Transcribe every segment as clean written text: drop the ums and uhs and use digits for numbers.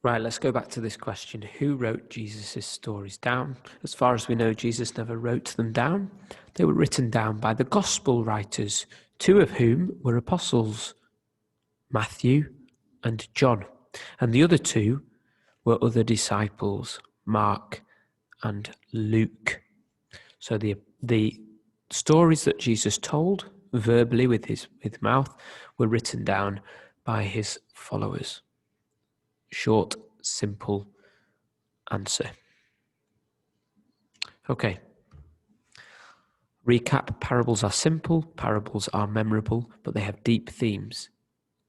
Right, let's go back to this question. Who wrote Jesus' stories down? As far as we know, Jesus never wrote them down. They were written down by the gospel writers, two of whom were apostles, Matthew and John. And the other two were other disciples, Mark and Luke. So the stories that Jesus told verbally with his mouth were written down by his followers. Short, simple answer. Okay. Recap: parables are simple, parables are memorable, but they have deep themes.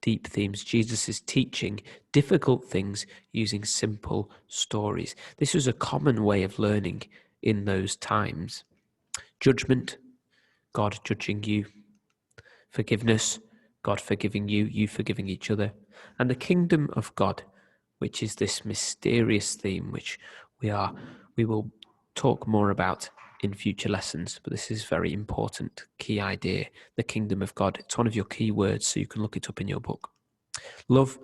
Deep themes. Jesus is teaching difficult things using simple stories. This was a common way of learning in those times. Judgment, God judging you. Forgiveness, God forgiving you, you forgiving each other. And the kingdom of God, which is this mysterious theme which we will talk more about in future lessons, but this is a very important key idea, the kingdom of God. It's one of your key words, so you can look it up in your book. Love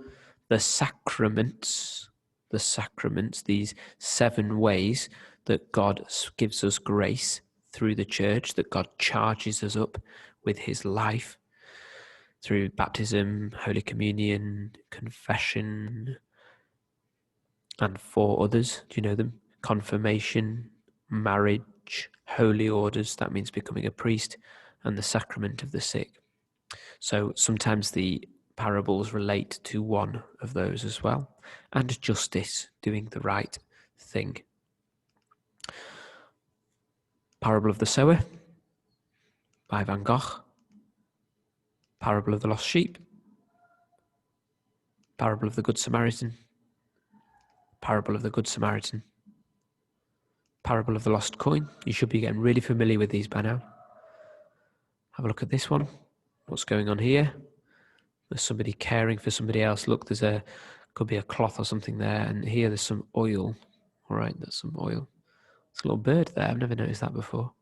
the sacraments, these 7 ways that God gives us grace through the church, that God charges us up with his life through baptism, Holy Communion, confession, and 4 others. Do you know them? Confirmation, marriage, holy orders, that means becoming a priest, and the sacrament of the sick. So sometimes the parables relate to one of those as well. And justice, doing the right thing. Parable of the Sower by Van Gogh. Parable of the Lost Sheep. Parable of the Good Samaritan. Parable of the Good Samaritan. Parable of the Lost Coin. You should be getting really familiar with these by now. Have a look at this one. What's going on here? There's somebody caring for somebody else. Look, could be a cloth or something there. And here there's some oil. All right, there's some oil. There's a little bird there. I've never noticed that before.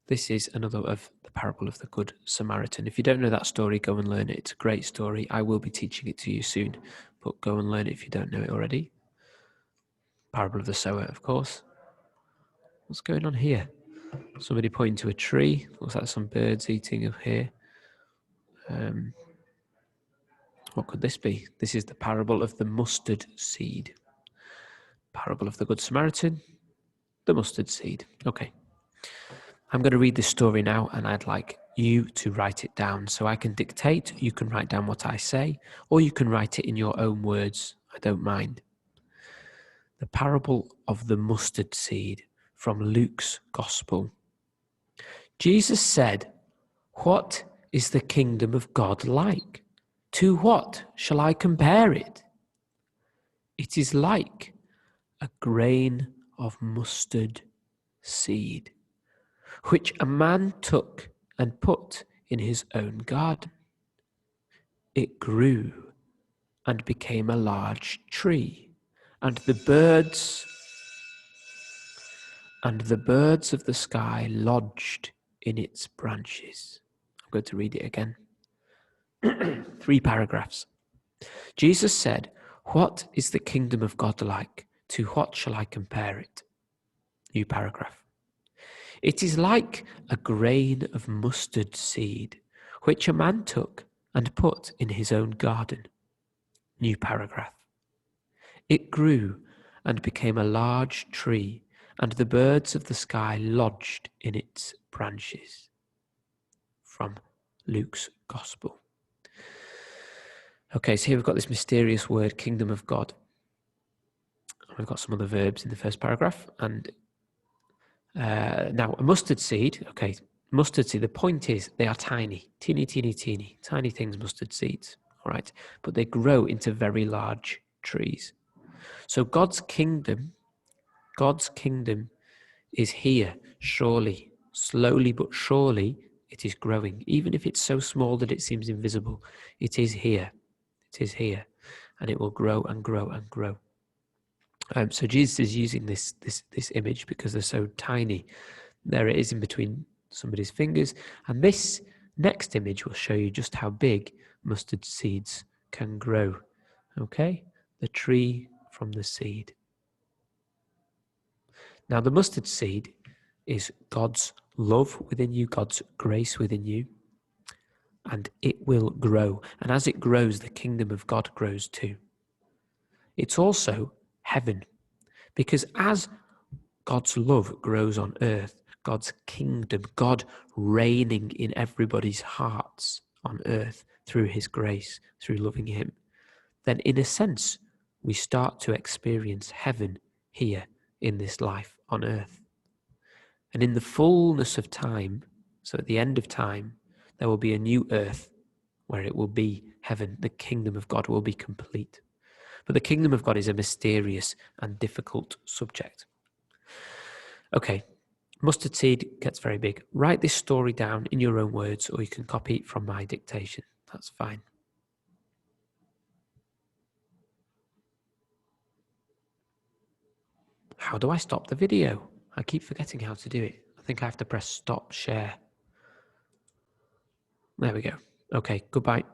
This is another of the parable of the Good Samaritan. If you don't know that story, go and learn it. It's a great story. I will be teaching it to you soon, but go and learn it if you don't know it already. Parable of the Sower, of course. What's going on here? Somebody pointing to a tree. Looks like some birds eating up here. What could this be? This is the parable of the mustard seed. Parable of the Good Samaritan, the mustard seed. Okay. I'm going to read this story now, and I'd like you to write it down. So I can dictate, you can write down what I say, or you can write it in your own words. I don't mind. The parable of the mustard seed from Luke's Gospel. Jesus said, "What is the kingdom of God like? To what shall I compare it? It is like a grain of mustard seed, which a man took and put in his own garden. It grew and became a large tree, and the birds of the sky lodged in its branches." I'm going to read it again. 3 paragraphs. Jesus said, "What is the kingdom of God like? To what shall I compare it?" New paragraph. "It is like a grain of mustard seed, which a man took and put in his own garden." New paragraph. "It grew and became a large tree, and the birds of the sky lodged in its branches." From Luke's Gospel. Okay, so here we've got this mysterious word, kingdom of God. We've got some other verbs in the first paragraph. And now a mustard seed, okay, mustard seed, the point is they are tiny, teeny things, mustard seeds, all right, but they grow into very large trees. So God's kingdom is here, surely, slowly but surely it is growing. Even if it's so small that it seems invisible, it is here. It is here, and it will grow and grow and grow. So Jesus is using this image because they're so tiny. There it is in between somebody's fingers. And this next image will show you just how big mustard seeds can grow. Okay? the tree from the seed. Now, the mustard seed is God's love within you, God's grace within you, and it will grow. And as it grows, the kingdom of God grows too. It's also heaven, because as God's love grows on earth, God's kingdom, God reigning in everybody's hearts on earth through his grace, through loving him, then in a sense, we start to experience heaven here in this life on earth. And in the fullness of time, so at the end of time, there will be a new earth where it will be heaven. The kingdom of God will be complete. But the kingdom of God is a mysterious and difficult subject. Okay, mustard seed gets very big. Write this story down in your own words, or you can copy it from my dictation. That's fine. How do I stop the video? I keep forgetting how to do it. I think I have to press stop share. There we go. Okay, goodbye.